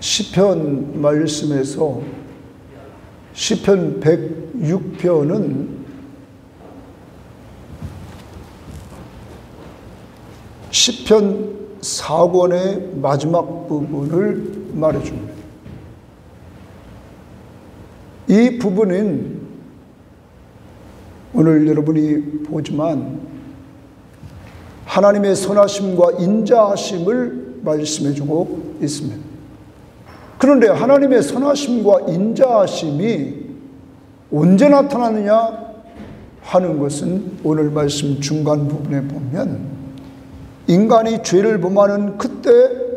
시편 말씀에서 시편 106편은 시편 4권의 마지막 부분을 말해줍니다. 이 부분은 오늘 여러분이 보지만 하나님의 선하심과 인자하심을 말씀해주고 있습니다. 그런데 하나님의 선하심과 인자하심이 언제 나타나느냐 하는 것은 오늘 말씀 중간 부분에 보면 인간이 죄를 범하는 그때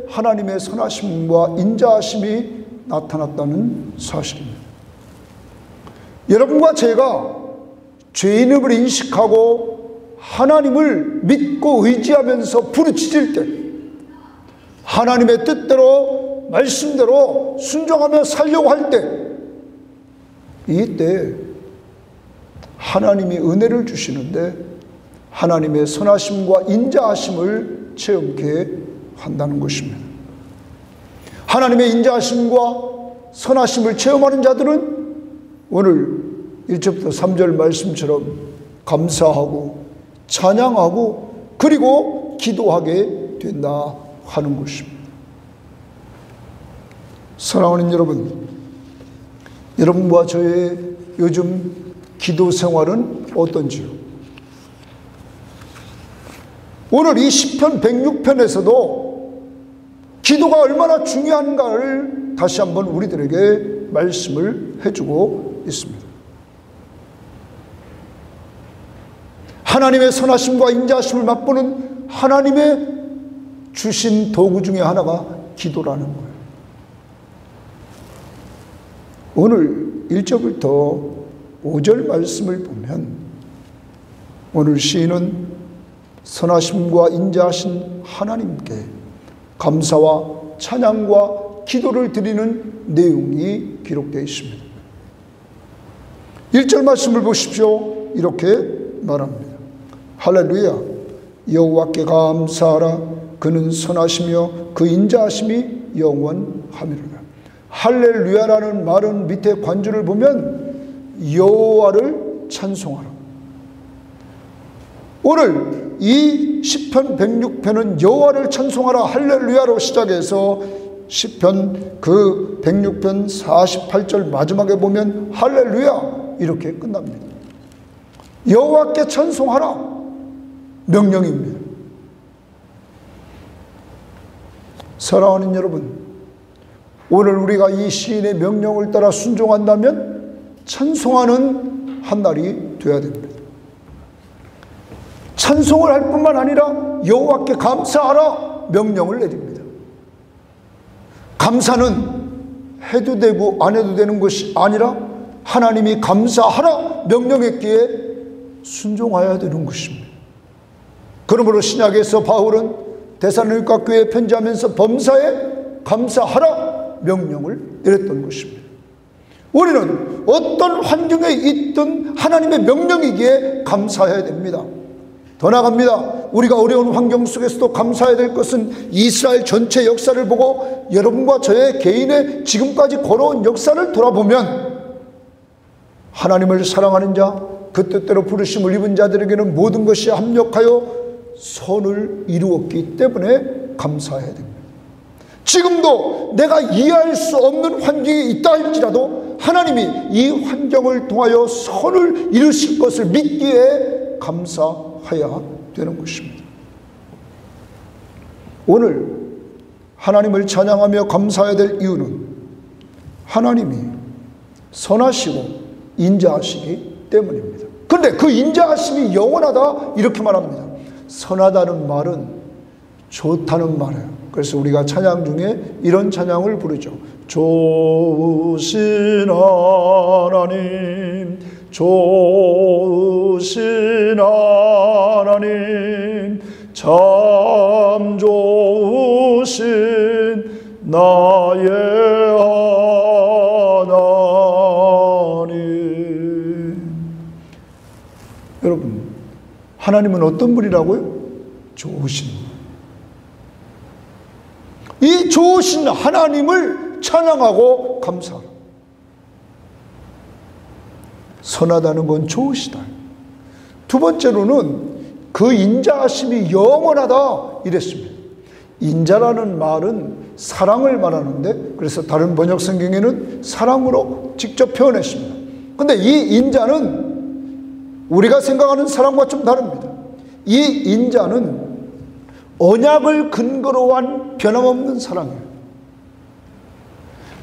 하나님의 선하심과 인자하심이 나타났다는 사실입니다. 여러분과 제가 죄인임을 인식하고 하나님을 믿고 의지하면서 부르짖을 때, 하나님의 뜻대로 말씀대로 순종하며 살려고 할 때, 이때 하나님이 은혜를 주시는데 하나님의 선하심과 인자하심을 체험케 한다는 것입니다. 하나님의 인자하심과 선하심을 체험하는 자들은 오늘 1절부터 3절 말씀처럼 감사하고 찬양하고 그리고 기도하게 된다 하는 것입니다. 사랑하는 여러분, 여러분과 저의 요즘 기도 생활은 어떤지요? 오늘 이 시편 106편에서도 기도가 얼마나 중요한가를 다시 한번 우리들에게 말씀을 해주고 있습니다. 하나님의 선하심과 인자하심을 맛보는 하나님의 주신 도구 중에 하나가 기도라는 거예요. 오늘 1절부터 5절 말씀을 보면 오늘 시인은 선하심과 인자하신 하나님께 감사와 찬양과 기도를 드리는 내용이 기록되어 있습니다. 1절 말씀을 보십시오. 이렇게 말합니다. 할렐루야, 여호와께 감사하라. 그는 선하시며 그 인자하심이 영원하미로다. 할렐루야라는 말은 밑에 관주를 보면 여호와를 찬송하라. 오늘 이 시편 106편은 여호와를 찬송하라 할렐루야로 시작해서 시편 그 106편 48절 마지막에 보면 할렐루야 이렇게 끝납니다. 여호와께 찬송하라 명령입니다. 사랑하는 여러분, 오늘 우리가 이 시인의 명령을 따라 순종한다면 찬송하는 한 날이 되어야 됩니다. 찬송을 할 뿐만 아니라 여호와께 감사하라 명령을 내립니다. 감사는 해도 되고 안 해도 되는 것이 아니라 하나님이 감사하라 명령했기에 순종해야 되는 것입니다. 그러므로 신약에서 바울은 데살로니가 교회에 편지하면서 범사에 감사하라 명령을 내렸던 것입니다. 우리는 어떤 환경에 있든 하나님의 명령이기에 감사해야 됩니다. 더 나아갑니다. 우리가 어려운 환경 속에서도 감사해야 될 것은 이스라엘 전체 역사를 보고 여러분과 저의 개인의 지금까지 걸어온 역사를 돌아보면 하나님을 사랑하는 자, 그 뜻대로 부르심을 입은 자들에게는 모든 것이 합력하여 선을 이루었기 때문에 감사해야 됩니다. 지금도 내가 이해할 수 없는 환경이 있다 할지라도 하나님이 이 환경을 통하여 선을 이루실 것을 믿기에 감사해야 되는 것입니다. 오늘 하나님을 찬양하며 감사해야 될 이유는 하나님이 선하시고 인자하시기 때문입니다. 그런데 그 인자하심이 영원하다 이렇게 말합니다. 선하다는 말은 좋다는 말이에요. 그래서 우리가 찬양 중에 이런 찬양을 부르죠. 좋으신 하나님, 좋으신 하나님, 참 좋으신 나의 하나님. 여러분, 하나님은 어떤 분이라고요? 좋으신 분. 이 좋으신 하나님을 찬양하고 감사하라. 선하다는 건 좋으시다. 두 번째로는 그 인자하심이 영원하다 이랬습니다. 인자라는 말은 사랑을 말하는데, 그래서 다른 번역 성경에는 사랑으로 직접 표현했습니다. 근데 이 인자는 우리가 생각하는 사랑과 좀 다릅니다. 이 인자는 언약을 근거로 한 변함없는 사랑이에요.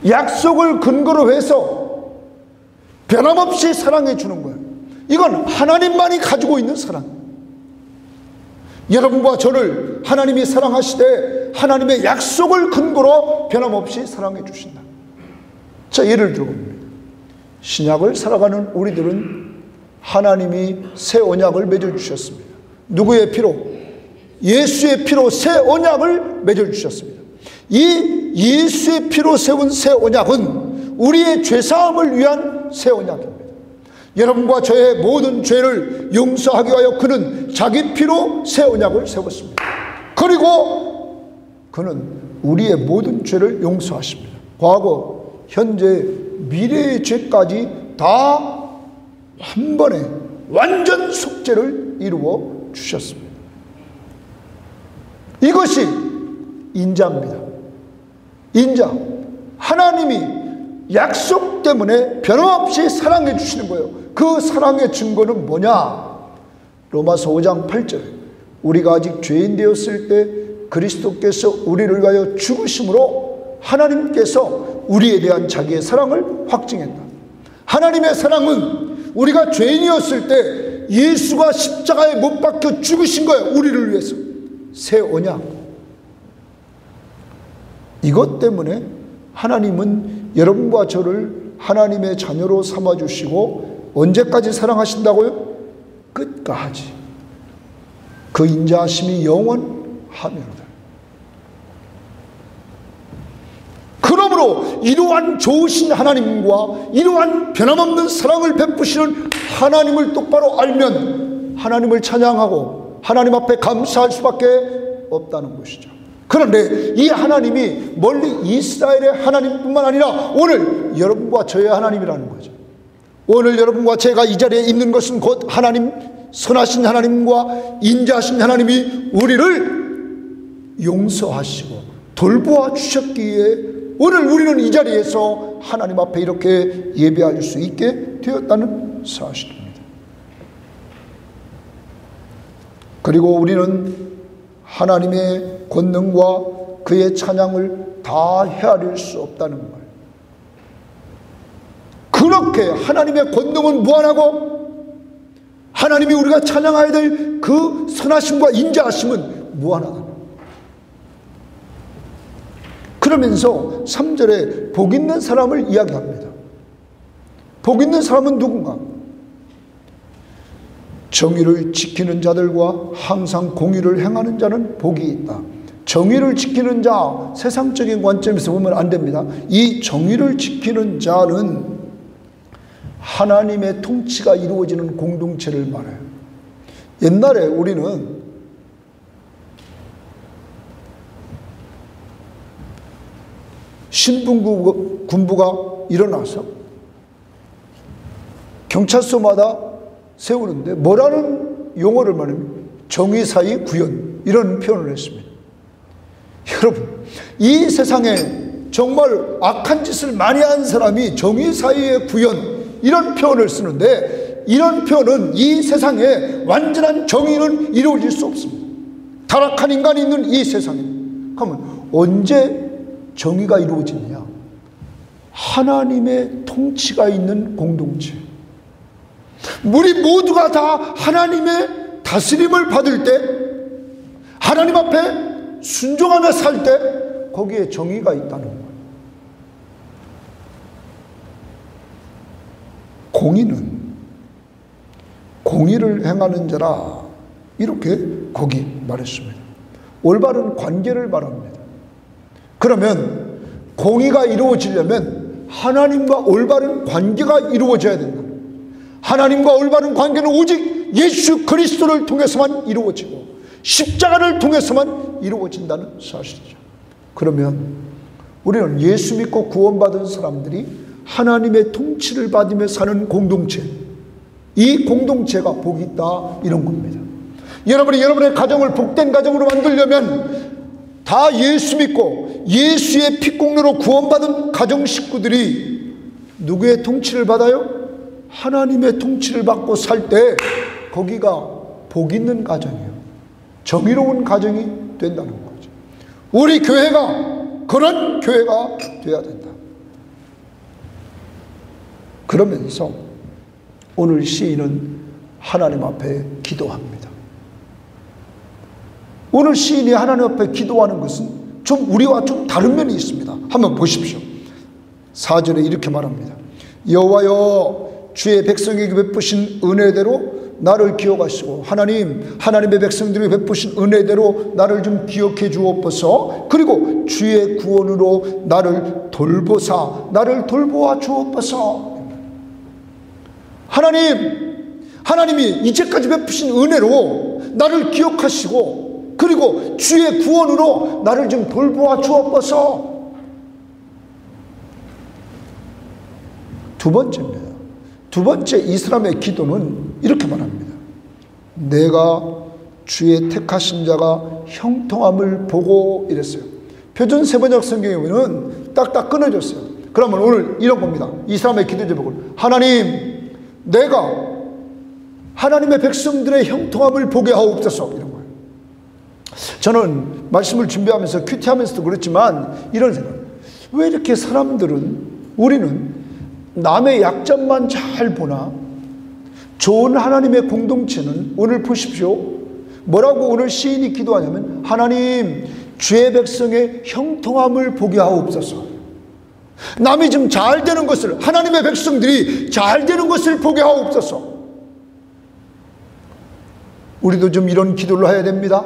약속을 근거로 해서 변함없이 사랑해 주는 거예요. 이건 하나님만이 가지고 있는 사랑. 여러분과 저를 하나님이 사랑하시되 하나님의 약속을 근거로 변함없이 사랑해 주신다. 자, 예를 들어봅니다. 신약을 살아가는 우리들은 하나님이 새 언약을 맺어주셨습니다. 누구의 피로? 예수의 피로 새 언약을 맺어주셨습니다. 이 예수의 피로 세운 새 언약은 우리의 죄사함을 위한 새 언약입니다. 여러분과 저의 모든 죄를 용서하기 위하여 그는 자기 피로 새 언약을 세웠습니다. 그리고 그는 우리의 모든 죄를 용서하십니다. 과거, 현재, 미래의 죄까지 다 한 번에 완전 속죄를 이루어 주셨습니다. 이것이 인자입니다. 인자. 하나님이 약속 때문에 변함없이 사랑해 주시는 거예요. 그 사랑의 증거는 뭐냐? 로마서 5장 8절에 우리가 아직 죄인 되었을 때 그리스도께서 우리를 위하여 죽으심으로 하나님께서 우리에 대한 자기의 사랑을 확증했다. 하나님의 사랑은 우리가 죄인이었을 때 예수가 십자가에 못 박혀 죽으신 거예요. 우리를 위해서. 새 언약. 이것 때문에 하나님은 여러분과 저를 하나님의 자녀로 삼아주시고 언제까지 사랑하신다고요? 끝까지. 그 인자하심이 영원하며로다. 그러므로 이러한 좋으신 하나님과 이러한 변함없는 사랑을 베푸시는 하나님을 똑바로 알면 하나님을 찬양하고 하나님 앞에 감사할 수밖에 없다는 것이죠. 그런데 이 하나님이 멀리 이스라엘의 하나님뿐만 아니라 오늘 여러분과 저의 하나님이라는 거죠. 오늘 여러분과 제가 이 자리에 있는 것은 곧 하나님, 선하신 하나님과 인자하신 하나님이 우리를 용서하시고 돌보아 주셨기에 오늘 우리는 이 자리에서 하나님 앞에 이렇게 예배할 수 있게 되었다는 사실입니다. 그리고 우리는 하나님의 권능과 그의 찬양을 다 헤아릴 수 없다는 말. 그렇게 하나님의 권능은 무한하고 하나님이 우리가 찬양해야 될 그 선하심과 인자하심은 무한하다. 그러면서 3절에 복 있는 사람을 이야기합니다. 복 있는 사람은 누군가? 정의를 지키는 자들과 항상 공의를 행하는 자는 복이 있다. 정의를 지키는 자, 세상적인 관점에서 보면 안 됩니다. 이 정의를 지키는 자는 하나님의 통치가 이루어지는 공동체를 말해요. 옛날에 우리는 신분군부가 일어나서 경찰서마다 세우는데 뭐라는 용어를 말하면 정의사의 구현, 이런 표현을 했습니다. 여러분, 이 세상에 정말 악한 짓을 많이 한 사람이 정의사의 구현, 이런 표현을 쓰는데 이런 표현은 이 세상에 완전한 정의는 이루어질 수 없습니다. 타락한 인간이 있는 이 세상에. 그러면 언제 정의가 이루어지느냐? 하나님의 통치가 있는 공동체. 우리 모두가 다 하나님의 다스림을 받을 때, 하나님 앞에 순종하며 살 때 거기에 정의가 있다는 거예요. 공의는 공의를 행하는 자라, 이렇게 거기 말했습니다. 올바른 관계를 말합니다. 그러면 공의가 이루어지려면 하나님과 올바른 관계가 이루어져야 된다. 하나님과 올바른 관계는 오직 예수 그리스도를 통해서만 이루어지고 십자가를 통해서만 이루어진다는 사실이죠. 그러면 우리는 예수 믿고 구원받은 사람들이 하나님의 통치를 받으며 사는 공동체, 이 공동체가 복이 있다, 이런 겁니다. 여러분이 여러분의 가정을 복된 가정으로 만들려면 다 예수 믿고 예수의 피공로로 구원받은 가정 식구들이 누구의 통치를 받아요? 하나님의 통치를 받고 살 때 거기가 복 있는 가정이에요. 정의로운 가정이 된다는 거죠. 우리 교회가 그런 교회가 되어야 된다. 그러면서 오늘 시인은 하나님 앞에 기도합니다. 오늘 시인이 하나님 앞에 기도하는 것은 좀 우리와 좀 다른 면이 있습니다. 한번 보십시오. 4절에 이렇게 말합니다. 여호와여, 주의 백성에게 베푸신 은혜대로 나를 기억하시고, 하나님의 백성들이 베푸신 은혜대로 나를 좀 기억해 주옵소서. 그리고 주의 구원으로 나를 돌보아 주옵소서. 하나님이 이제까지 베푸신 은혜로 나를 기억하시고, 그리고 주의 구원으로 나를 좀 돌보아 주옵소서. 두 번째입니다. 두 번째 이 사람의 기도는 이렇게 말합니다. 내가 주의 택하신 자가 형통함을 보고, 이랬어요. 표준 세번역 성경에 보면 딱딱 끊어졌어요. 그러면 오늘 이런 겁니다. 이 사람의 기도 제목을, 하나님, 내가 하나님의 백성들의 형통함을 보게 하옵소서, 이런 거예요. 저는 말씀을 준비하면서 큐티하면서도 그렇지만 이런 생각, 왜 이렇게 우리는 남의 약점만 잘 보나? 좋은 하나님의 공동체는 오늘 보십시오. 뭐라고 오늘 시인이 기도하냐면, 하나님, 주의 백성의 형통함을 보게 하옵소서. 남이 좀 잘 되는 것을, 하나님의 백성들이 잘 되는 것을 보게 하옵소서. 우리도 좀 이런 기도를 해야 됩니다.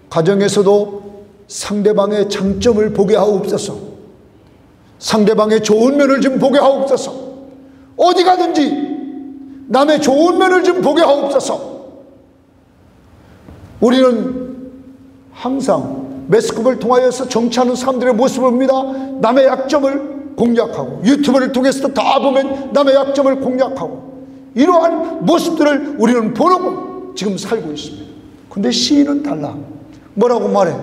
가정에서도 상대방의 장점을 보게 하옵소서. 상대방의 좋은 면을 좀 보게 하옵소서. 어디 가든지 남의 좋은 면을 좀 보게 하옵소서. 우리는 항상 매스컴을 통하여서 정치하는 사람들의 모습을 봅니다. 남의 약점을 공략하고, 유튜브를 통해서도 다 보면 남의 약점을 공략하고, 이러한 모습들을 우리는 보고 지금 살고 있습니다. 근데 시인은 달라. 뭐라고 말해?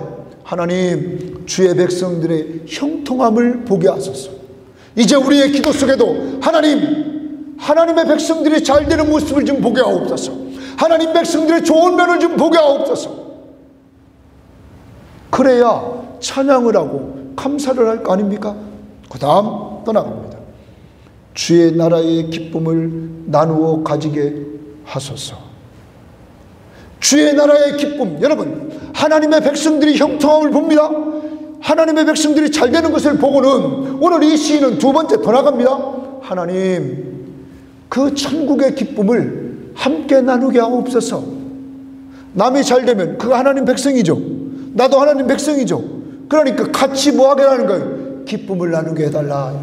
하나님, 주의 백성들의 형통함을 보게 하소서. 이제 우리의 기도 속에도 하나님의 백성들이 잘 되는 모습을 좀 보게 하옵소서. 하나님 백성들의 좋은 면을 좀 보게 하옵소서. 그래야 찬양을 하고 감사를 할 거 아닙니까? 그 다음 떠나갑니다. 주의 나라의 기쁨을 나누어 가지게 하소서. 주의 나라의 기쁨, 여러분, 하나님의 백성들이 형통함을 봅니다. 하나님의 백성들이 잘 되는 것을 보고는 오늘 이 시인은 두 번째 더 나갑니다. 하나님, 그 천국의 기쁨을 함께 나누게 하옵소서. 남이 잘 되면 그가 하나님 백성이죠. 나도 하나님 백성이죠. 그러니까 같이 뭐하게 하는 거예요? 기쁨을 나누게 해달라.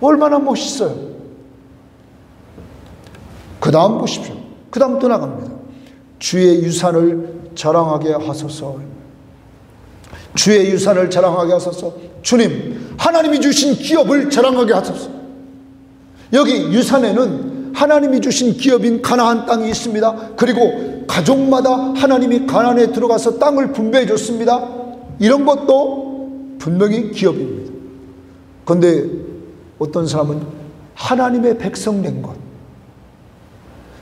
얼마나 멋있어요. 그 다음 보십시오. 그 다음 또 나갑니다. 주의 유산을 자랑하게 하소서. 주의 유산을 자랑하게 하소서. 주님, 하나님이 주신 기업을 자랑하게 하소서. 여기 유산에는 하나님이 주신 기업인 가나안 땅이 있습니다. 그리고 가족마다 하나님이 가나안에 들어가서 땅을 분배해 줬습니다. 이런 것도 분명히 기업입니다. 그런데 어떤 사람은 하나님의 백성 된 것,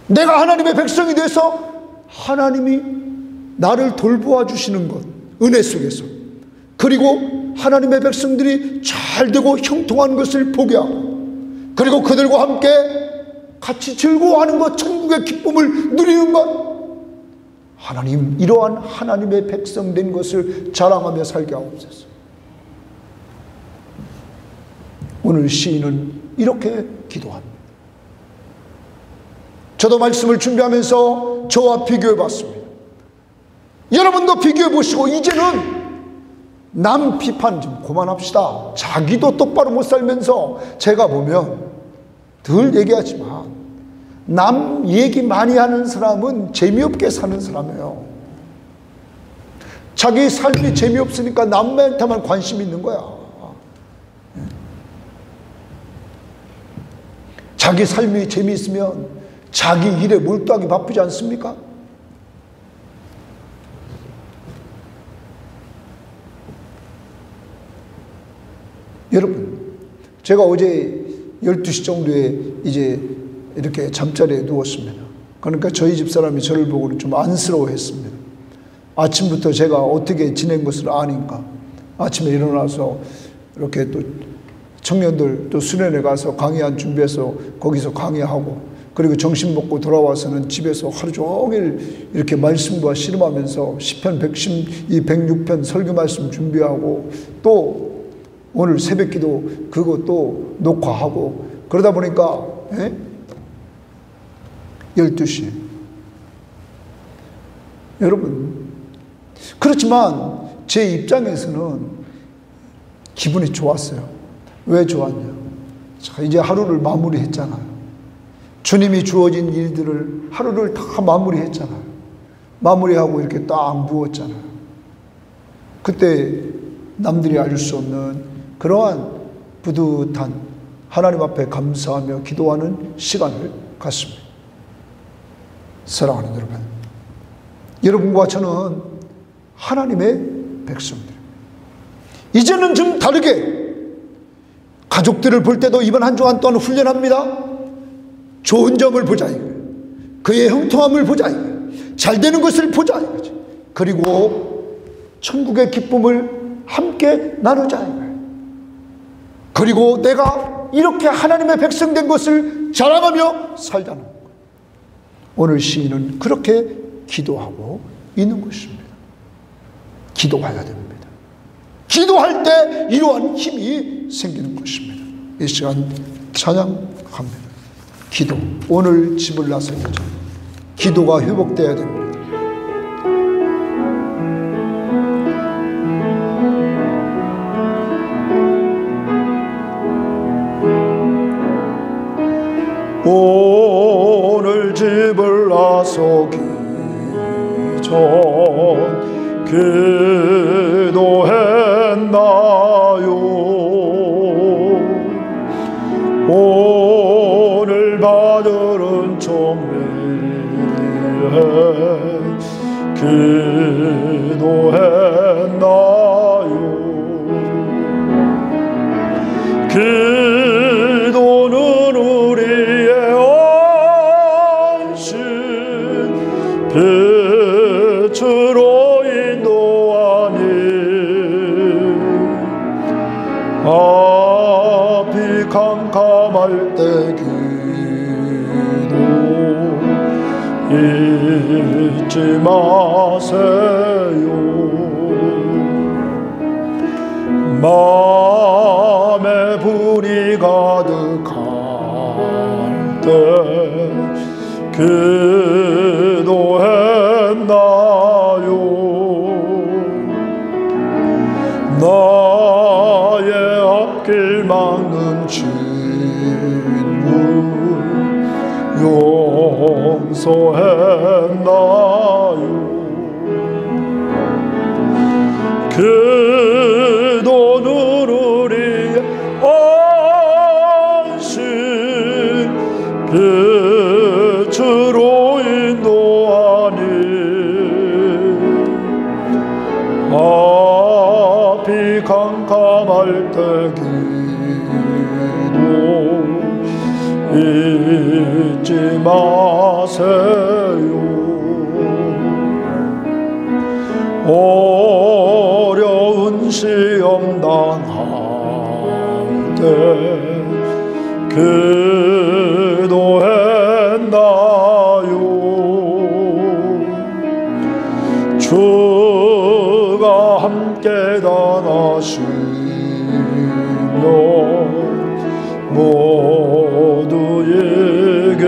내가 하나님의 백성이 돼서 하나님이 나를 돌보아 주시는 것, 은혜 속에서, 그리고 하나님의 백성들이 잘 되고 형통한 것을 보게 하고, 그리고 그들과 함께 같이 즐거워하는 것, 천국의 기쁨을 누리는 것, 하나님, 이러한 하나님의 백성 된 것을 자랑하며 살게 하옵소서. 오늘 시인은 이렇게 기도합니다. 저도 말씀을 준비하면서 저와 비교해 봤습니다. 여러분도 비교해 보시고, 이제는 남 비판 좀 그만합시다. 자기도 똑바로 못 살면서, 제가 보면 늘 얘기하지만 남 얘기 많이 하는 사람은 재미없게 사는 사람이에요. 자기 삶이 재미없으니까 남한테만 관심이 있는 거야. 자기 삶이 재미있으면 자기 일에 몰두하기 바쁘지 않습니까? 여러분, 제가 어제 12시 정도에 이제 이렇게 잠자리에 누웠습니다. 그러니까 저희 집사람이 저를 보고는 좀 안쓰러워했습니다. 아침부터 제가 어떻게 지낸 것을 아니까 아침에 일어나서 이렇게 또 청년들 또 수련회 가서 강의한 준비해서 거기서 강의하고, 그리고 점심 먹고 돌아와서는 집에서 하루 종일 이렇게 말씀과 씨름하면서 시편 106편 설교 말씀 준비하고, 또 오늘 새벽기도 그것도 녹화하고, 그러다 보니까 12시. 여러분, 그렇지만 제 입장에서는 기분이 좋았어요. 왜 좋았냐? 자, 이제 하루를 마무리했잖아요. 주님이 주어진 일들을 하루를 다 마무리했잖아요. 마무리하고 이렇게 딱 누웠잖아요. 그때 남들이 알 수 없는 그러한 뿌듯한 하나님 앞에 감사하며 기도하는 시간을 갖습니다. 사랑하는 여러분, 여러분과 저는 하나님의 백성들. 이제는 좀 다르게 가족들을 볼 때도 이번 한 주간 또한 훈련합니다. 좋은 점을 보자 이거예요. 그의 형통함을 보자 이거예요. 잘 되는 것을 보자 이거지. 그리고 천국의 기쁨을 함께 나누자 이거예요. 그리고 내가 이렇게 하나님의 백성 된 것을 자랑하며 살자는 거예요. 오늘 시인은 그렇게 기도하고 있는 것입니다. 기도해야 됩니다. 기도할 때 이러한 힘이 생기는 것입니다. 이 시간 찬양합니다. 기도. 오늘 집을 나서야죠. 기도가 회복되어야 됩니다. 오늘 집을 나서기 전 기도했나요? 오늘 받은 총매에 기도했나요? 기도는 우리의 안식 빛으로 앞이 캄캄할 때 기도 잊지 마세요. 마음에 불이 가득할 때 기도했나요? 나의 앞길 막는 친구 용서했나요? 기도는 우리의 안식 빛으로 인도하니 앞이 캄캄할 때 기도 잊지 마세요. 어려운 시험 당할 때 기도했나요? 주가 함께 당하시며 모두에게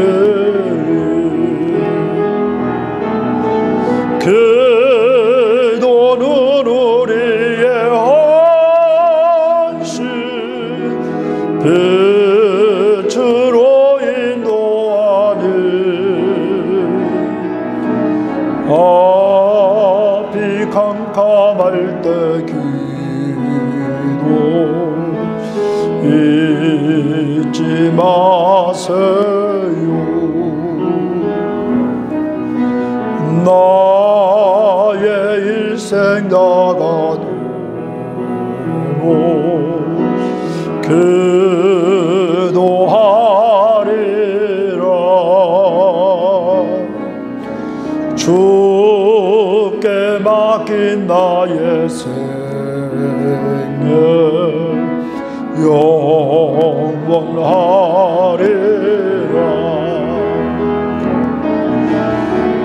기도는 우리의 안식 빛을 잊지 마세요. 나의 일생 다가도록 기도하리라. 주께 맡긴 나의 생애 영원하리라.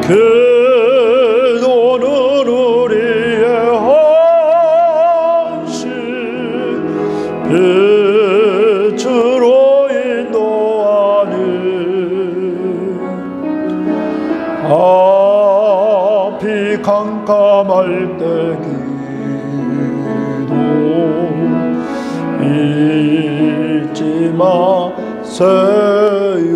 기도는 우리의 헌신, 빛으로 인도하니 앞이 캄캄할 때 기도 잊지 마세요.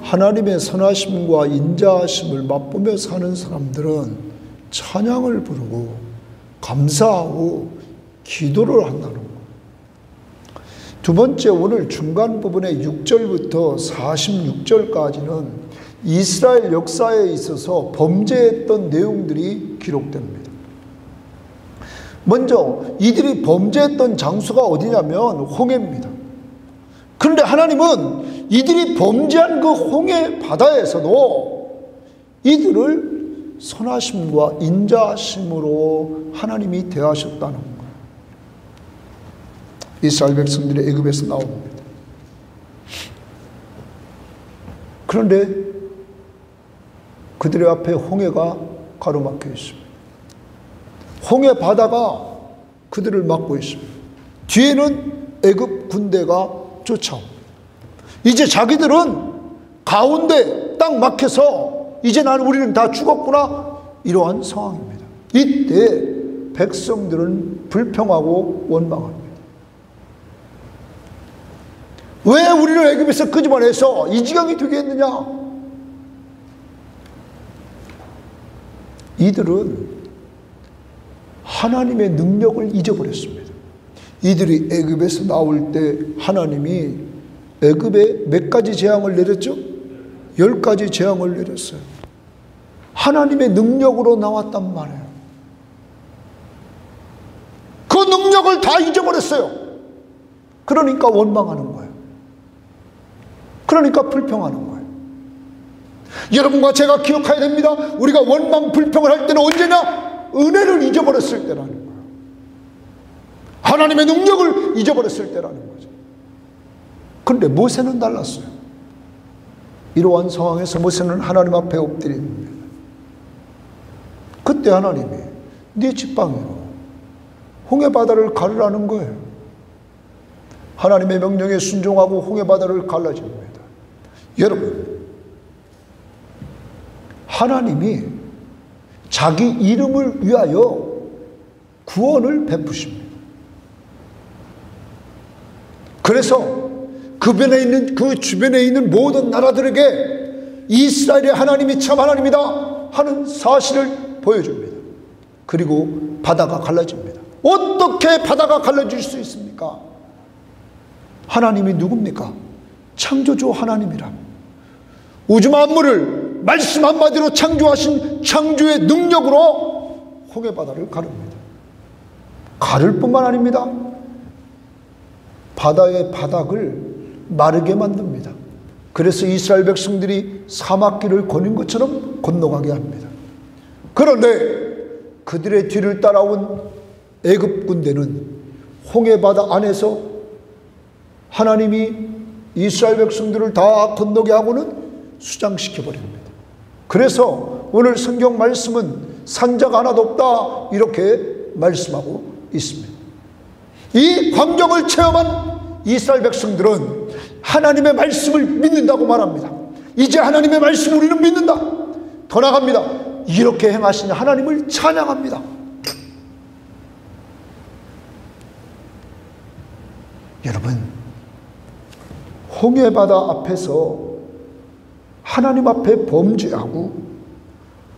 하나님의 선하심과 인자하심을 맛보며 사는 사람들은 찬양을 부르고 감사하고 기도를 한다는 거예요. 두 번째, 오늘 중간 부분의 6절부터 46절까지는 이스라엘 역사에 있어서 범죄했던 내용들이 기록됩니다. 먼저 이들이 범죄했던 장소가 어디냐면 홍해입니다. 그런데 하나님은 이들이 범죄한 그 홍해 바다에서도 이들을 선하심과 인자하심으로 하나님이 대하셨다는 거예요. 이스라엘 백성들이 애굽에서 나옵니다. 그런데 그들의 앞에 홍해가 가로막혀 있습니다. 홍해 바다가 그들을 막고 있습니다. 뒤에는 애굽 군대가 쫓아옵니다. 이제 자기들은 가운데 딱 막혀서 이제 우리는 다 죽었구나, 이러한 상황입니다. 이때 백성들은 불평하고 원망합니다. 왜 우리를 애굽에서 끄집어내서 이 지경이 되게 했느냐? 이들은 하나님의 능력을 잊어버렸습니다. 이들이 애굽에서 나올 때 하나님이 애굽에 몇 가지 재앙을 내렸죠? 10가지 재앙을 내렸어요. 하나님의 능력으로 나왔단 말이에요. 그 능력을 다 잊어버렸어요. 그러니까 원망하는 거예요. 그러니까 불평하는 거예요. 여러분과 제가 기억해야 됩니다. 우리가 원망, 불평을 할 때는 언제냐? 은혜를 잊어버렸을 때라는 거예요. 하나님의 능력을 잊어버렸을 때라는 거죠. 그런데 모세는 달랐어요. 이러한 상황에서 모세는 하나님 앞에 엎드립니다. 그때 하나님이 네 지팡이로 홍해바다를 가르라는 거예요. 하나님의 명령에 순종하고 홍해바다를 갈라집니다. 여러분, 하나님이 자기 이름을 위하여 구원을 베푸십니다. 그래서 그 주변에 있는 모든 나라들에게 이스라엘의 하나님이 참 하나님이다 하는 사실을 보여줍니다. 그리고 바다가 갈라집니다. 어떻게 바다가 갈라질 수 있습니까? 하나님이 누굽니까? 창조주 하나님이라. 우주 만물을 말씀 한마디로 창조하신 창조의 능력으로 홍해바다를 가릅니다. 가를 뿐만 아닙니다. 바다의 바닥을 마르게 만듭니다. 그래서 이스라엘 백성들이 사막길을 거닌 것처럼 건너가게 합니다. 그런데 그들의 뒤를 따라온 애굽 군대는 홍해바다 안에서 하나님이 이스라엘 백성들을 다 건너게 하고는 수장시켜버립니다. 그래서 오늘 성경 말씀은 산자가 하나도 없다 이렇게 말씀하고 있습니다. 이 광경을 체험한 이스라엘 백성들은 하나님의 말씀을 믿는다고 말합니다. 이제 하나님의 말씀을 우리는 믿는다. 더 나아갑니다. 이렇게 행하신 하나님을 찬양합니다. 여러분, 홍해바다 앞에서 하나님 앞에 범죄하고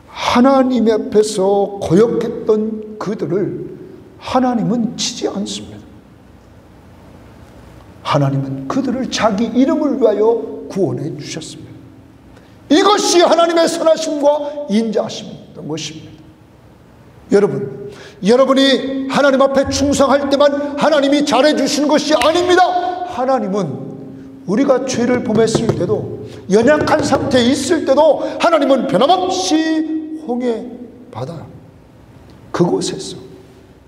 하나님 앞에서 거역했던 그들을 하나님은 치지 않습니다. 하나님은 그들을 자기 이름을 위하여 구원해 주셨습니다. 이것이 하나님의 선하심과 인자하심이었던 것입니다. 여러분, 여러분이 하나님 앞에 충성할 때만 하나님이 잘해주시는 것이 아닙니다. 하나님은 우리가 죄를 범했을 때도, 연약한 상태에 있을 때도 하나님은 변함없이 홍해 바다 그곳에서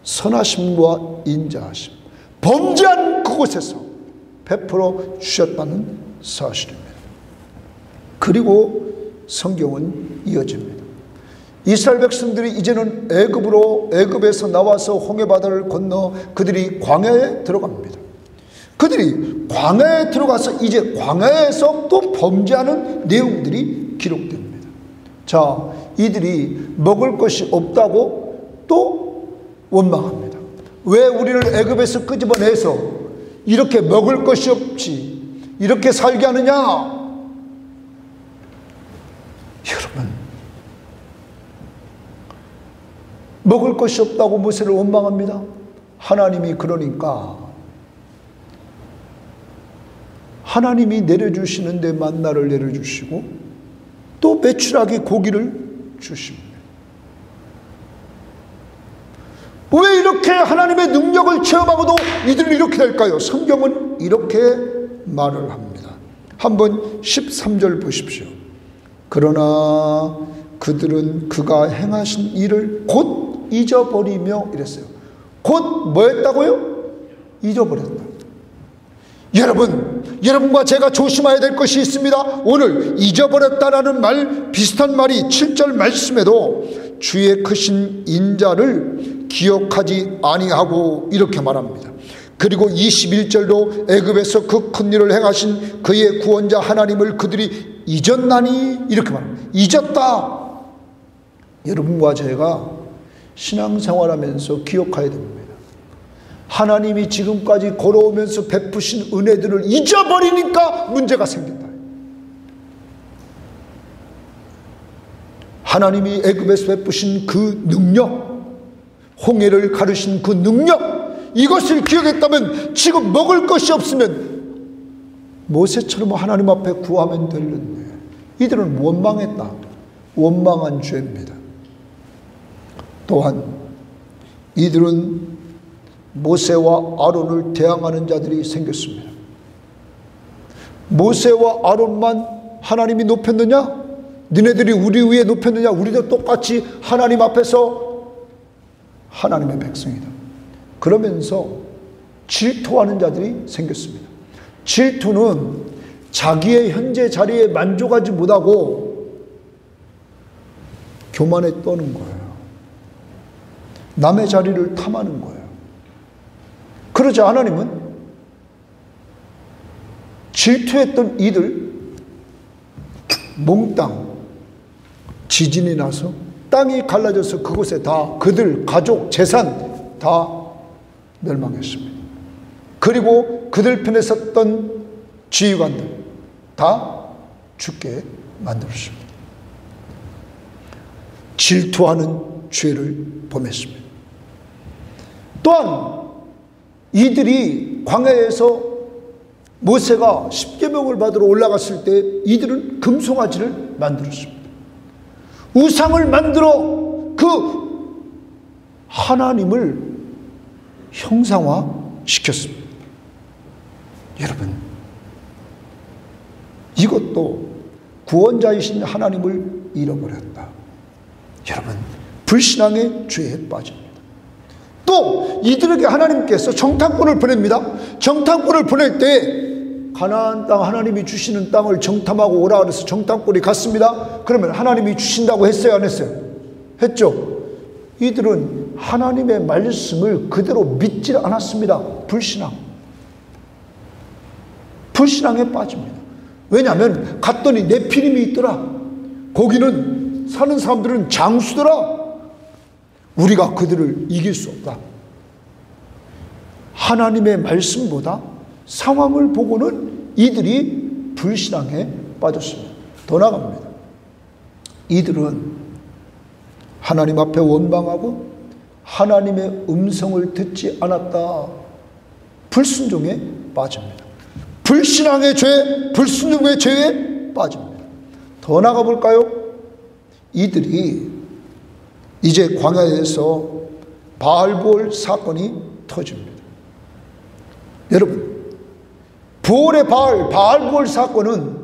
선하심과 인자하심, 범죄한 그곳에서 베풀어 주셨다는 사실입니다. 그리고 성경은 이어집니다. 이스라엘 백성들이 이제는 애굽에서 나와서 홍해바다를 건너 그들이 광야에 들어갑니다. 그들이 광야에 들어가서 이제 광야에서 또 범죄하는 내용들이 기록됩니다. 자, 이들이 먹을 것이 없다고 또 원망합니다. 왜 우리를 애굽에서 끄집어내서 이렇게 먹을 것이 없지 이렇게 살게 하느냐? 여러분, 먹을 것이 없다고 모세를 원망합니다. 하나님이 그러니까 하나님이 내려주시는데 만나를 내려주시고 또 메추라기 고기를 주십니다. 왜 이렇게 하나님의 능력을 체험하고도 이들은 이렇게 될까요? 성경은 이렇게 말을 합니다. 한번 13절 보십시오. 그러나 그들은 그가 행하신 일을 곧 잊어버리며 이랬어요. 곧 뭐 했다고요? 잊어버렸다. 여러분과 제가 조심해야 될 것이 있습니다. 오늘 잊어버렸다라는 말, 비슷한 말이 7절 말씀에도 주의 크신 인자를 기억하지 아니하고 이렇게 말합니다. 그리고 21절도 애굽에서 그 큰 일을 행하신 그의 구원자 하나님을 그들이 잊었나니 이렇게 말합니다. 잊었다. 여러분과 제가 신앙생활하면서 기억해야 됩니다. 하나님이 지금까지 걸어오면서 베푸신 은혜들을 잊어버리니까 문제가 생긴다. 하나님이 애굽에서 베푸신 그 능력, 홍해를 가르신 그 능력, 이것을 기억했다면 지금 먹을 것이 없으면 모세처럼 하나님 앞에 구하면 되는데 이들은 원망했다. 원망한 죄입니다. 또한 이들은 모세와 아론을 대항하는 자들이 생겼습니다. 모세와 아론만 하나님이 높였느냐? 너네들이 우리 위에 높였느냐? 우리도 똑같이 하나님 앞에서 하나님의 백성이다. 그러면서 질투하는 자들이 생겼습니다. 질투는 자기의 현재 자리에 만족하지 못하고 교만에 떠는 거예요. 남의 자리를 탐하는 거예요. 그러자 하나님은 질투했던 이들 몽땅 지진이 나서 땅이 갈라져서 그곳에 다 그들 가족 재산 다 멸망했습니다. 그리고 그들 편에 섰던 지휘관들 다 죽게 만들었습니다. 질투하는 죄를 범했습니다. 또한 이들이 광야에서 모세가 십계명을 받으러 올라갔을 때 이들은 금송아지를 만들었습니다. 우상을 만들어 그 하나님을 형상화시켰습니다. 여러분, 이것도 구원자이신 하나님을 잃어버렸다. 여러분, 불신앙의 죄에 빠집니다. 또 이들에게 하나님께서 정탐꾼을 보냅니다. 정탐꾼을 보낼 때 가나안 땅 하나님이 주시는 땅을 정탐하고 오라 그래서 정탐꾼이 갔습니다. 그러면 하나님이 주신다고 했어요, 안 했어요? 했죠. 이들은 하나님의 말씀을 그대로 믿지 않았습니다. 불신앙에 빠집니다. 왜냐하면 갔더니 네피림이 있더라. 거기는 사는 사람들은 장수더라. 우리가 그들을 이길 수 없다. 하나님의 말씀보다 상황을 보고는 이들이 불신앙에 빠졌습니다. 더 나갑니다. 이들은 하나님 앞에 원망하고 하나님의 음성을 듣지 않았다. 불순종에 빠집니다. 불신앙의 죄, 불순종의 죄에 빠집니다. 더 나가 볼까요? 이들이 이제 광야에서 바알볼 사건이 터집니다. 여러분, 부올의 바알볼 사건은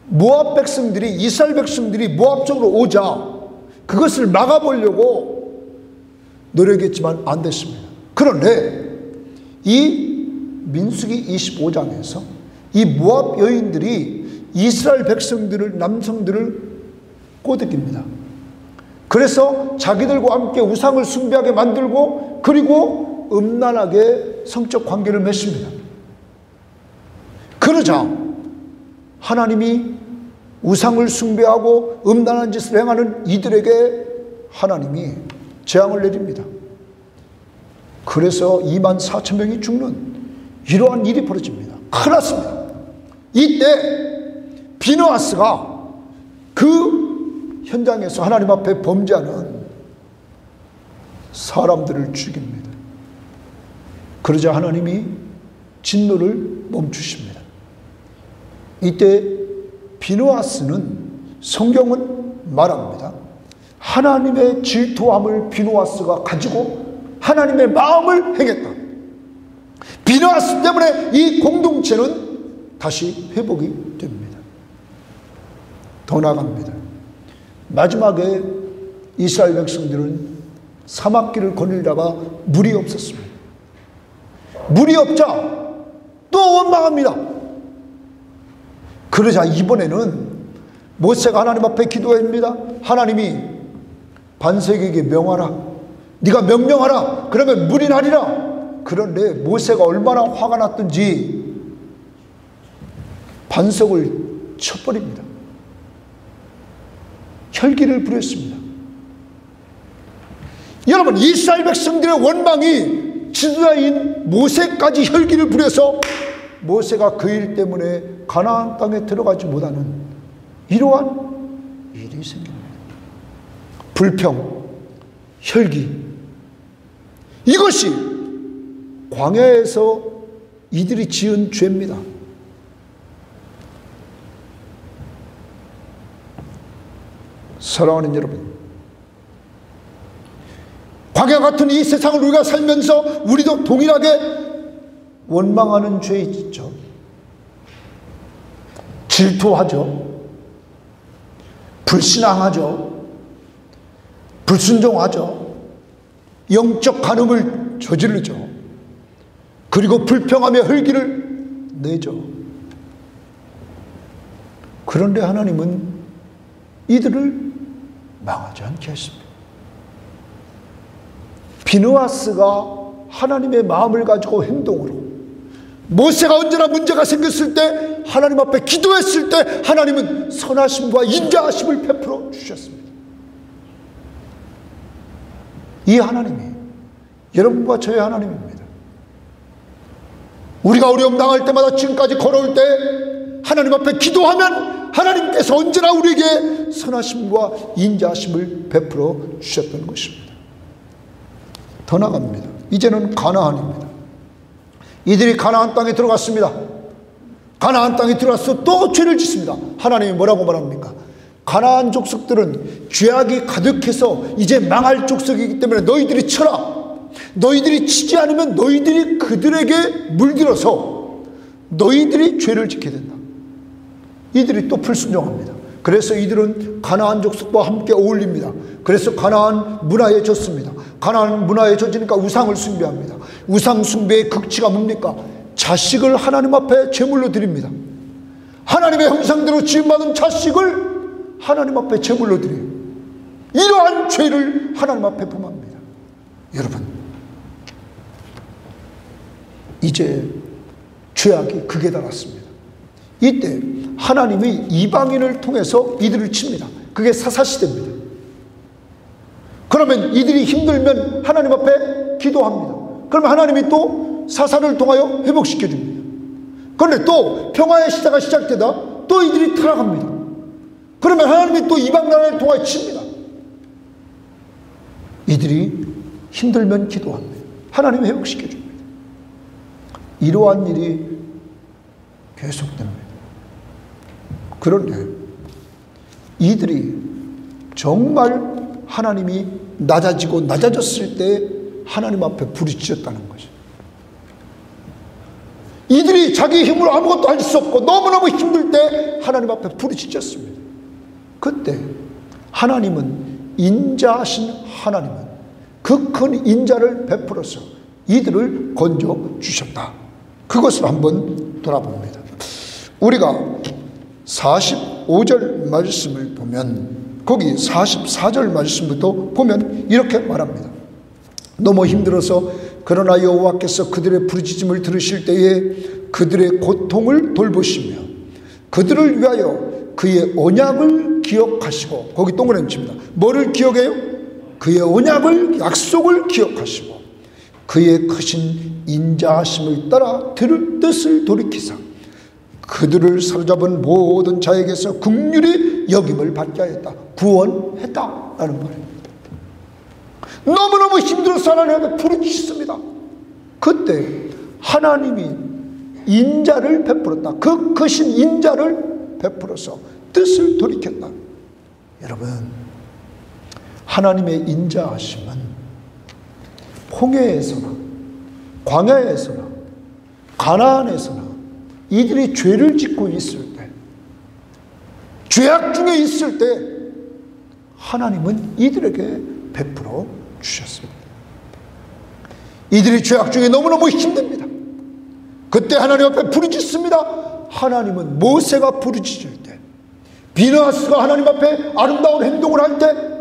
모압 백성들이, 이스라엘 백성들이 모압 쪽으로 오자 그것을 막아보려고 노력했지만 안 됐습니다. 그런데 이 민수기 25장에서 이 모압 여인들이 이스라엘 백성들을, 남성들을 꼬드깁니다. 그래서 자기들과 함께 우상을 숭배하게 만들고, 그리고 음란하게 성적 관계를 맺습니다. 그러자 하나님이 우상을 숭배하고 음란한 짓을 행하는 이들에게 하나님이 재앙을 내립니다. 그래서 24,000명이 죽는 이러한 일이 벌어집니다. 큰일 났습니다. 이때 비느하스가 그 현장에서 하나님 앞에 범죄하는 사람들을 죽입니다. 그러자 하나님이 진노를 멈추십니다. 이때 비느하스는, 성경은 말합니다, 하나님의 질투함을 비느하스가 가지고 하나님의 마음을 행했다. 비느하스 때문에 이 공동체는 다시 회복이 됩니다. 더 나아갑니다. 마지막에 이스라엘 백성들은 사막길을 거닐다가 물이 없었습니다. 물이 없자 또 원망합니다. 그러자 이번에는 모세가 하나님 앞에 기도합니다. 하나님이 반석에게 명하라. 네가 명령하라. 그러면 물이 나리라. 그런데 모세가 얼마나 화가 났던지 반석을 쳐버립니다. 혈기를 부렸습니다. 여러분, 이스라엘 백성들의 원망이 지도자인 모세까지 혈기를 부려서 모세가 그 일 때문에 가나안 땅에 들어가지 못하는 이러한 일이 생깁니다. 불평, 혈기, 이것이 광야에서 이들이 지은 죄입니다. 사랑하는 여러분, 광야 같은 이 세상을 우리가 살면서 우리도 동일하게 원망하는 죄 있죠. 질투하죠. 불신앙하죠. 불순종하죠. 영적 간음을 저지르죠. 그리고 불평하며 혈기를 내죠. 그런데 하나님은 이들을 망하지 않게 했습니다. 비느하스가 하나님의 마음을 가지고 행동으로, 모세가 언제나 문제가 생겼을 때 하나님 앞에 기도했을 때 하나님은 선하심과 인자하심을 베풀어 주셨습니다. 이 하나님이 여러분과 저의 하나님입니다. 우리가 어려움 당할 때마다 지금까지 걸어올 때 하나님 앞에 기도하면 하나님께서 언제나 우리에게 선하심과 인자하심을 베풀어 주셨던 것입니다. 더 나갑니다. 이제는 가나안입니다. 이들이 가나안 땅에 들어갔습니다. 가나안 땅에 들어가서 또 죄를 짓습니다. 하나님이 뭐라고 말합니까? 가나안 족속들은 죄악이 가득해서 이제 망할 족속이기 때문에 너희들이 쳐라. 너희들이 치지 않으면 너희들이 그들에게 물들어서 너희들이 죄를 짓게 된다. 이들이 또 불순종합니다. 그래서 이들은 가나안 족속과 함께 어울립니다. 그래서 가나안 문화에 졌습니다. 가나안 문화에 젖으니까 우상을 숭배합니다. 우상 숭배의 극치가 뭡니까? 자식을 하나님 앞에 제물로 드립니다. 하나님의 형상대로 지음받은 자식을 하나님 앞에 제물로 드려요. 이러한 죄를 하나님 앞에 범합니다. 여러분, 이제 죄악이 극에 달았습니다. 이때 하나님이 이방인을 통해서 이들을 칩니다. 그게 사사시대입니다. 그러면 이들이 힘들면 하나님 앞에 기도합니다. 그러면 하나님이 또 사사를 통하여 회복시켜 줍니다. 그런데 또 평화의 시대가 시작되다 또 이들이 타락합니다. 그러면 하나님이 또 이방 나라를 통하여 칩니다. 이들이 힘들면 기도합니다. 하나님이 회복시켜 줍니다. 이러한 일이 계속되는 거예요. 그런데 이들이 정말 하나님이 낮아지고 낮아졌을 때 하나님 앞에 부르짖었다는 거죠. 이들이 자기 힘으로 아무것도 할 수 없고 너무너무 힘들 때 하나님 앞에 부르짖었습니다. 그때 하나님은, 인자하신 하나님은 그 큰 인자를 베풀어서 이들을 건져 주셨다. 그것을 한번 돌아봅니다. 우리가 45절 말씀을 보면, 거기 44절 말씀부터 보면 이렇게 말합니다. 너무 힘들어서 그러나 여호와께서 그들의 부르짖음을 들으실 때에 그들의 고통을 돌보시며 그들을 위하여 그의 언약을 기억하시고, 거기 동그라미 칩니다. 뭐를 기억해요? 그의 언약을, 약속을 기억하시고 그의 크신 인자하심을 따라 들을 뜻을 돌이키사 그들을 사로잡은 모든 자에게서 긍휼히 여김을 받게 하였다. 구원했다라는 말입니다. 너무너무 힘들어서 하나님께 부르짖습니다. 그때 하나님이 인자를 베풀었다. 그 크신 인자를 베풀어서 뜻을 돌이켰다. 여러분, 하나님의 인자하심은 홍해에서나 광야에서나 가나안에서나 이들이 죄를 짓고 있을 때, 죄악 중에 있을 때 하나님은 이들에게 베풀어 주셨습니다. 이들이 죄악 중에 너무너무 힘듭니다. 그때 하나님 앞에 부르짖습니다. 하나님은 모세가 부르짖을 때, 비느하스가 하나님 앞에 아름다운 행동을 할 때,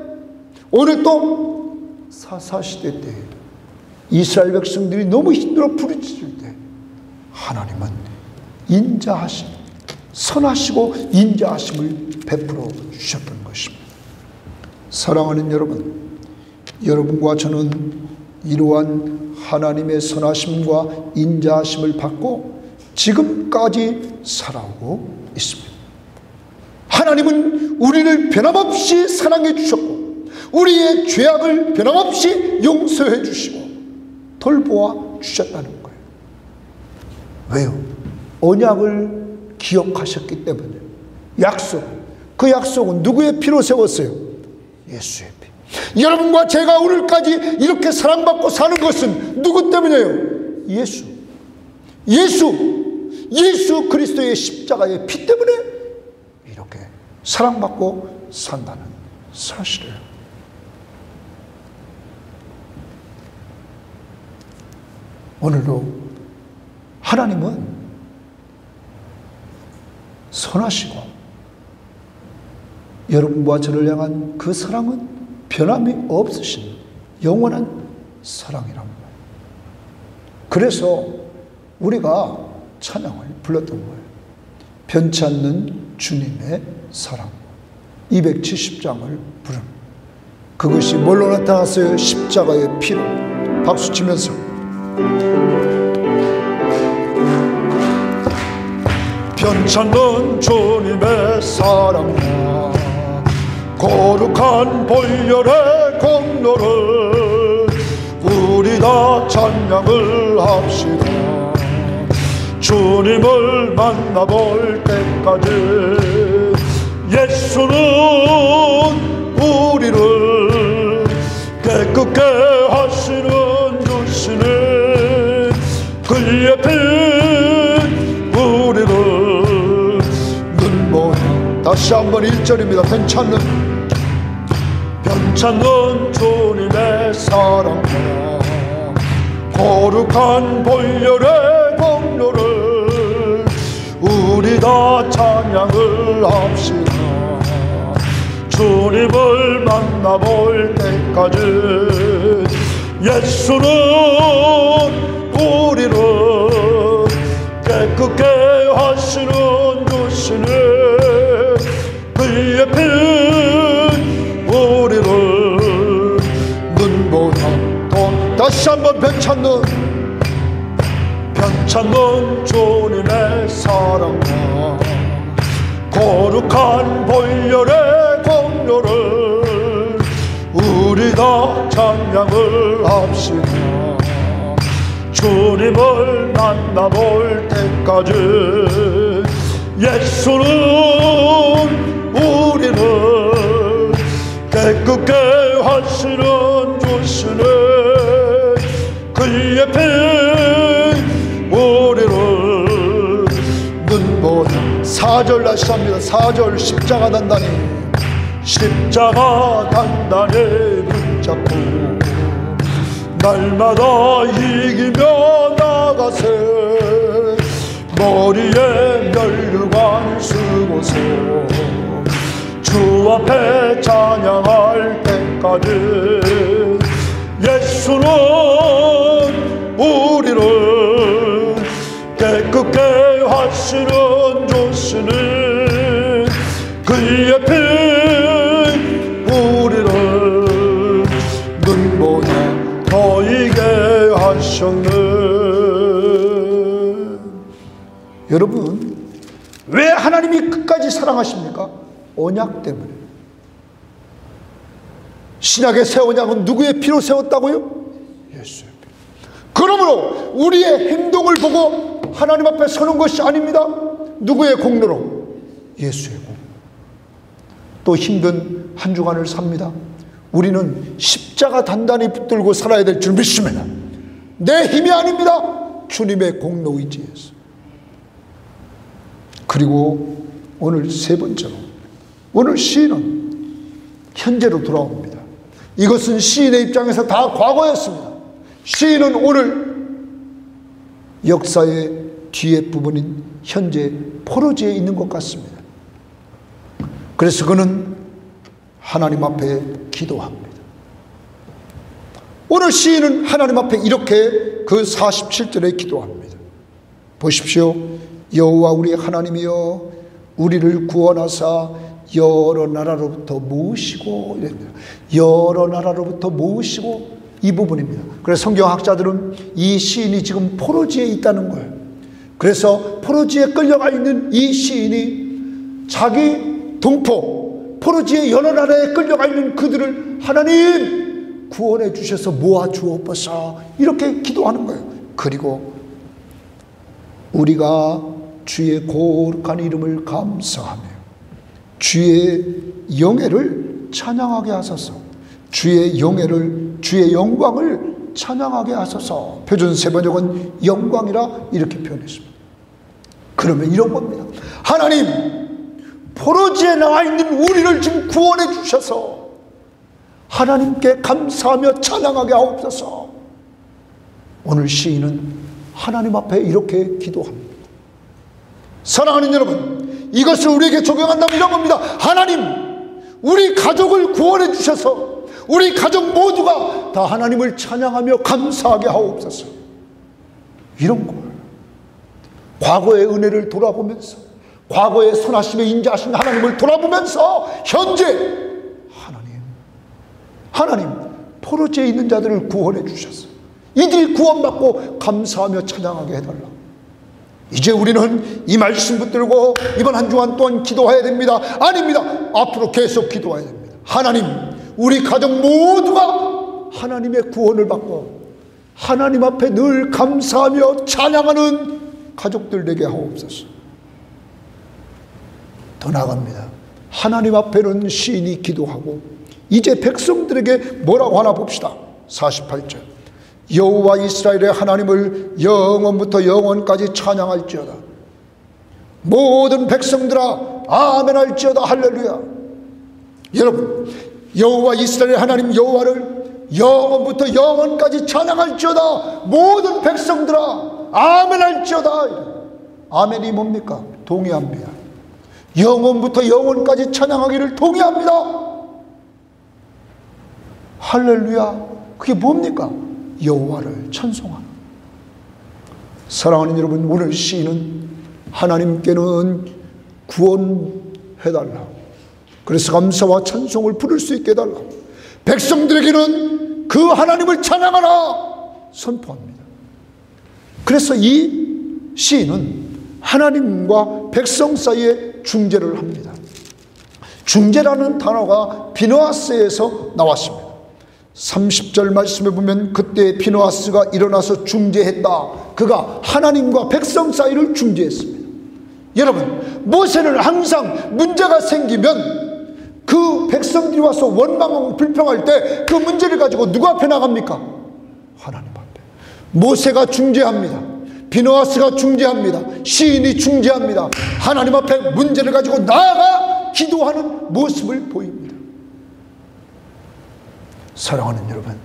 오늘 또 사사시대 때 이스라엘 백성들이 너무 힘들어 부르짖을 때 하나님은 인자하심, 선하시고 인자하심을 베풀어 주셨던 것입니다. 사랑하는 여러분, 여러분과 저는 이러한 하나님의 선하심과 인자하심을 받고 지금까지 살아오고 있습니다. 하나님은 우리를 변함없이 사랑해 주셨고 우리의 죄악을 변함없이 용서해 주시고 돌보아 주셨다는 거예요. 왜요? 언약을 기억하셨기 때문에. 약속, 그 약속은 누구의 피로 세웠어요? 예수의 피. 여러분과 제가 오늘까지 이렇게 사랑받고 사는 것은 누구 때문이에요? 예수 그리스도의 십자가의 피 때문에 이렇게 사랑받고 산다는 사실이에요. 오늘도 하나님은 선하시고 여러분과 저를 향한 그 사랑은 변함이 없으신 영원한 사랑이랍니다. 그래서 우리가 찬양을 불렀던 거예요. 변치 않는 주님의 사랑. 270장을 부릅니다. 그것이 뭘로 나타났어요? 십자가의 피로. 박수 치면서 변치 않는 주님의 사랑과 거룩한 보혈의 공로를 우리 다 찬양을 합시다. 주님을 만나볼 때까지 예수는 우리를 깨끗게 하시는 주시는 그의 피 우리를 눈먼. 다시 한번 1절입니다. 변찮는 주님의 사랑과 거룩한 보혈의 공로를 우리 다 찬양을 합시다. 주님을 만나볼 때까지 예수는 우리를 깨끗게 하시는 주시는 그의 피 우리를 눈보다 또 다시 한번 변찮는 주님의 사랑과 거룩한 보혈의 공로를 우리 다 찬양을 합시다. 주님을 만나볼 때까지 예수는 우리를 깨끗게 하시는 주시네. 그의 피 우리를 눈보다 4절 다시 합니다. 4절 십자가 단단히 십자가 단단히 붙잡고 날마다 이기며 나가세. 머리에 면류관 쓰고서 주 앞에 찬양할 때까지 예수는 우리를 깨끗게 하시는 주시니 그의 피 우리를 눈보다 더 이게 하셨네. 여러분, 왜 하나님이 끝까지 사랑하십니까? 언약 때문에. 신약의 새 언약은 누구의 피로 세웠다고요? 예수의 피. 그러므로 우리의 행동을 보고 하나님 앞에 서는 것이 아닙니다. 누구의 공로로? 예수의 공. 또 힘든 한 주간을 삽니다. 우리는 십자가 단단히 붙들고 살아야 될 줄 믿습니다. 내 힘이 아닙니다. 주님의 공로 의지에서. 그리고 오늘 세 번째로, 오늘 시인은 현재로 돌아옵니다. 이것은 시인의 입장에서 다 과거였습니다. 시인은 오늘 역사의 뒤에 부분인 현재 포로지에 있는 것 같습니다. 그래서 그는 하나님 앞에 기도합니다. 오늘 시인은 하나님 앞에 이렇게 그 47절에 기도합니다. 보십시오. 여호와 우리 하나님이여 우리를 구원하사 여러 나라로부터 모으시고, 이랬네요. 여러 나라로부터 모으시고, 이 부분입니다. 그래서 성경학자들은 이 시인이 지금 포로지에 있다는 거예요. 그래서 포로지에 끌려가 있는 이 시인이 자기 동포 포로지의 여러 나라에 끌려가 있는 그들을 하나님 구원해 주셔서 모아 주옵소서, 이렇게 기도하는 거예요. 그리고 우리가 주의 거룩한 이름을 감사하며 주의 영예를 찬양하게 하소서. 주의 영예를, 주의 영광을 찬양하게 하소서. 표준 세번역은 영광이라 이렇게 표현했습니다. 그러면 이런 겁니다. 하나님, 포로지에 나와 있는 우리를 지금 구원해 주셔서 하나님께 감사하며 찬양하게 하옵소서. 오늘 시인은 하나님 앞에 이렇게 기도합니다. 사랑하는 여러분, 이것을 우리에게 적용한다면 이런 겁니다. 하나님, 우리 가족을 구원해 주셔서 우리 가족 모두가 다 하나님을 찬양하며 감사하게 하옵소서. 이런 걸 과거의 은혜를 돌아보면서, 과거의 선하심에 인자하신 하나님을 돌아보면서 현재 하나님 포로지에 있는 자들을 구원해 주셔서 이들이 구원받고 감사하며 찬양하게 해달라. 이제 우리는 이 말씀 붙들고 이번 한 주간 또한 기도해야 됩니다. 아닙니다. 앞으로 계속 기도해야 됩니다. 하나님, 우리 가족 모두가 하나님의 구원을 받고 하나님 앞에 늘 감사하며 찬양하는 가족들 되게 하옵소서. 더 나아갑니다. 하나님 앞에는 시인이 기도하고 이제 백성들에게 뭐라고 하나 봅시다. 48절. 여호와 이스라엘의 하나님을 영원부터 영원까지 찬양할지어다. 모든 백성들아 아멘 할지어다. 할렐루야. 여러분, 여호와 이스라엘의 하나님 여호와를 영원부터 영원까지 찬양할지어다. 모든 백성들아 아멘 할지어다. 아멘이 뭡니까? 동의합니다. 영원부터 영원까지 찬양하기를 동의합니다. 할렐루야. 그게 뭡니까? 여호와를 찬송하는. 사랑하는 여러분, 오늘 시인은 하나님께는 구원해달라, 그래서 감사와 찬송을 부를 수 있게 해달라, 백성들에게는 그 하나님을 찬양하라 선포합니다. 그래서 이 시인은 하나님과 백성 사이에 중재를 합니다. 중재라는 단어가 비느하스에서 나왔습니다. 30절 말씀에 보면 그때 비느하스가 일어나서 중재했다. 그가 하나님과 백성 사이를 중재했습니다. 여러분, 모세는 항상 문제가 생기면 그 백성들이 와서 원망하고 불평할 때 그 문제를 가지고 누구 앞에 나갑니까? 하나님 앞에. 모세가 중재합니다. 비느하스가 중재합니다. 시인이 중재합니다. 하나님 앞에 문제를 가지고 나아가 기도하는 모습을 보입니다. 사랑하는 여러분,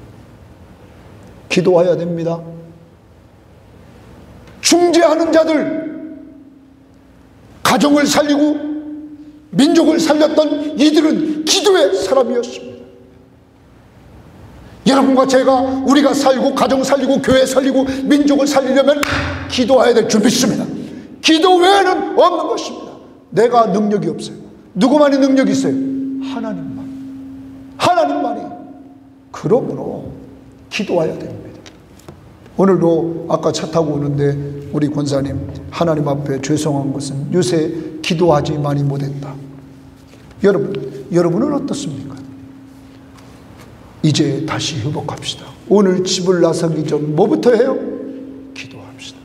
기도해야 됩니다. 중재하는 자들, 가정을 살리고 민족을 살렸던 이들은 기도의 사람이었습니다. 여러분과 제가, 우리가 살고 가정 살리고 교회 살리고 민족을 살리려면 기도해야 될 줄 믿습니다. 기도 외에는 없는 것입니다. 내가 능력이 없어요. 누구만이 능력이 있어요? 하나님만이. 그러므로 기도해야 됩니다. 오늘도 아까 차 타고 오는데 우리 권사님, 하나님 앞에 죄송한 것은 요새 기도하지 많이 못했다. 여러분은 어떻습니까? 이제 다시 회복합시다. 오늘 집을 나서기 전 뭐부터 해요? 기도합시다.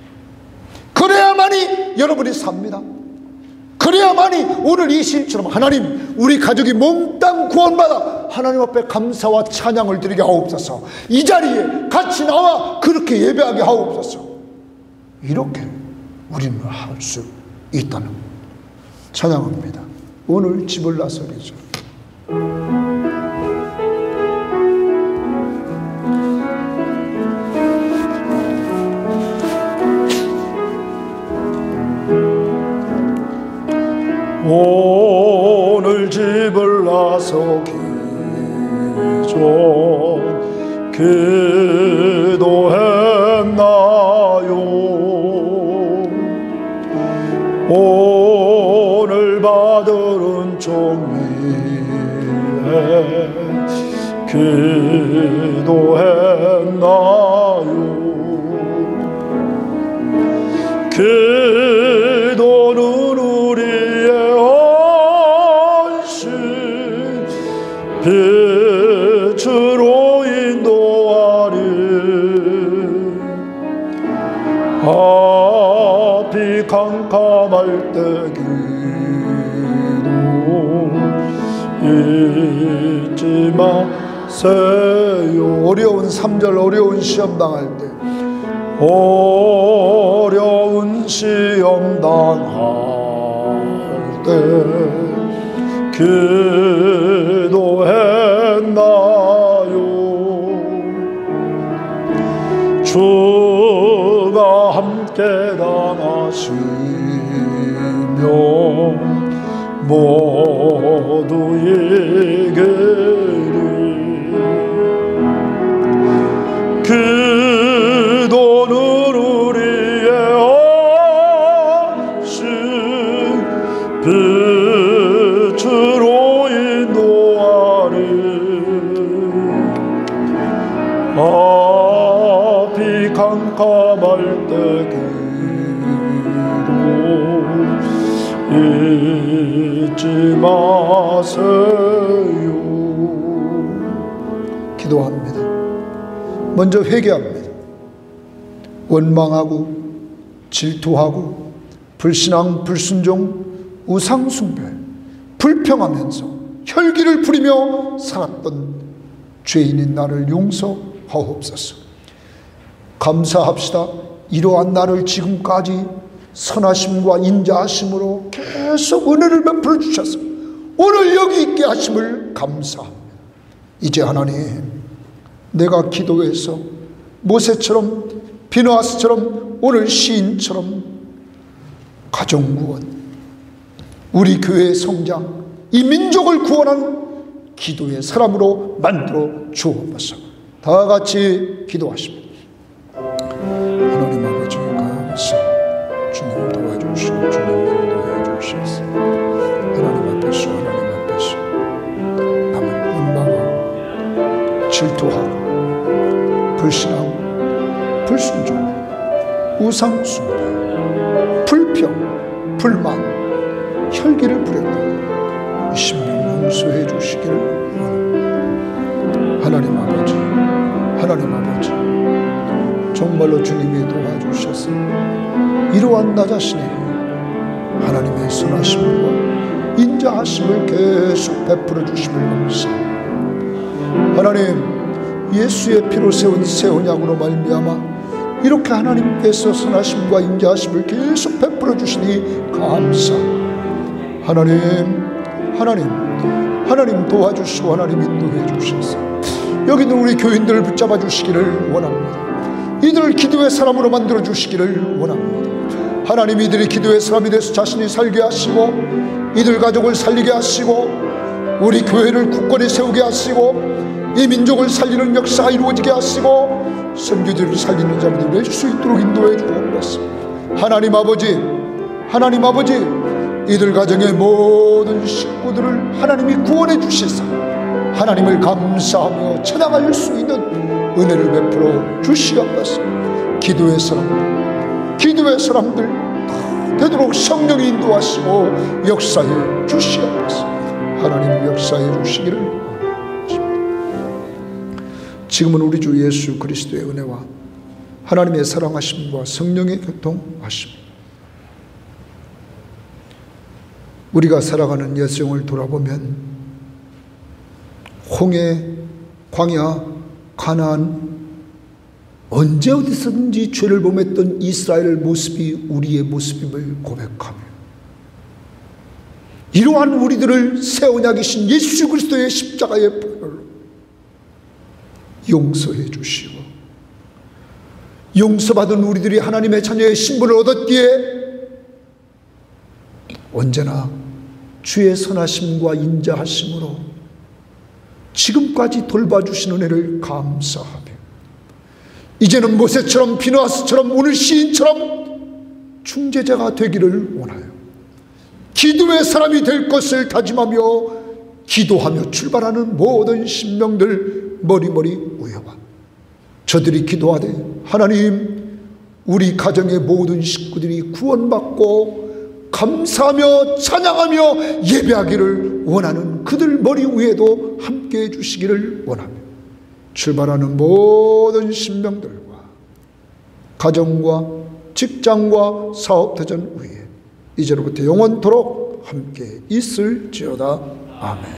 그래야만이 여러분이 삽니다. 그래야만이 오늘 이 시인처럼 하나님, 우리 가족이 몽땅 구원받아 하나님 앞에 감사와 찬양을 드리게 하옵소서. 이 자리에 같이 나와 그렇게 예배하게 하옵소서. 이렇게 우리는 할 수 있다는 것. 찬양합니다. 오늘 집을 나서기 전. 오늘 집을 나서기 전 기도했나요? 오늘 받은 은총 위에 기도했나요? 기도는 우리의 안식 빛으로 인도하리. 앞이 캄캄할 때 기도 잊지 마세요. 어려운 3절, 어려운 시험 당할 때, 어려운 시험 당할 때 기도했나요? 주가 함께 당하시며 모두 이기리. 기도는 우리의 안식 빛으로 인도하리. 앞이 캄캄할 때 기도 잊지 마세요. 기도합니다. 먼저 회개합니다. 원망하고 질투하고 불신앙, 불순종, 우상숭배, 불평하면서 혈기를 부리며 살았던 죄인인 나를 용서하옵소서. 감사합시다. 이러한 나를 지금까지 선하심과 인자하심으로 계속 은혜를 베풀어 주셔서 오늘 여기 있게 하심을 감사합니다. 이제 하나님, 내가 기도해서 모세처럼, 비느하스처럼, 오늘 시인처럼 가정구원, 우리 교회의 성장, 이 민족을 구원하는 기도의 사람으로 만들어 주옵소서. 다 같이 기도하십니다. 하나님 아버지, 감사, 주님 도와주시고 주님 인도해 주셔서 하나님 앞에서 남을 원망하고 질투하고 불신하고 불순종, 우상숭배, 불평, 불만, 혈기를 부렸다. 이 심령 용서해 주시기를 원합니다. 하나님 아버지, 정말로 주님이 도와주셔서 이러한 나 자신에게 하나님의 선하심과 인자하심을 계속 베풀어 주심을 감사합니다. 하나님, 예수의 피로 세운 새 언약으로 말미암아 이렇게 하나님께서 선하심과 인자하심을 계속 베풀어 주시니 감사합니다. 하나님 도와주시고 하나님 인도해 주셔서 여기 있는 우리 교인들을 붙잡아 주시기를 원합니다. 이들을 기도의 사람으로 만들어 주시기를 원합니다. 하나님, 이들이 기도의 사람이 돼서 자신이 살게 하시고 이들 가족을 살리게 하시고 우리 교회를 굳건히 세우게 하시고 이 민족을 살리는 역사가 이루어지게 하시고 선교지를 살리는 자들이 될 수 있도록 인도해 주옵소서. 하나님 아버지, 이들 가정의 모든 식구들을 하나님이 구원해 주시사 하나님을 감사하며 찬양할 수 있는 은혜를 베풀어 주시옵소서. 기도의 사람들 되도록 성령이 인도하시고 역사해 주시옵소서. 하나님 역사해 주시기를 원합니다. 지금은 우리 주 예수 그리스도의 은혜와 하나님의 사랑하심과 성령의 교통하심, 우리가 살아가는 여정을 돌아보면 홍해, 광야, 가나안, 언제 어디서든지 죄를 범했던 이스라엘 모습이 우리의 모습임을 고백하며 이러한 우리들을 새 언약이신 예수 그리스도의 십자가의 보혈로 용서해 주시고 용서받은 우리들이 하나님의 자녀의 신분을 얻었기에 언제나 주의 선하심과 인자하심으로 지금까지 돌봐주신 은혜를 감사하며 이제는 모세처럼 비누아스처럼 오늘 시인처럼 중재자가 되기를 원하여 기도의 사람이 될 것을 다짐하며 기도하며 출발하는 모든 신명들 머리머리 우여와 저들이 기도하되 하나님, 우리 가정의 모든 식구들이 구원받고 감사하며 찬양하며 예배하기를 원하는 그들 머리 위에도 함께해 주시기를 원하며 출발하는 모든 신명들과 가정과 직장과 사업도전 위에 이제로부터 영원토록 함께 있을지어다. 아멘.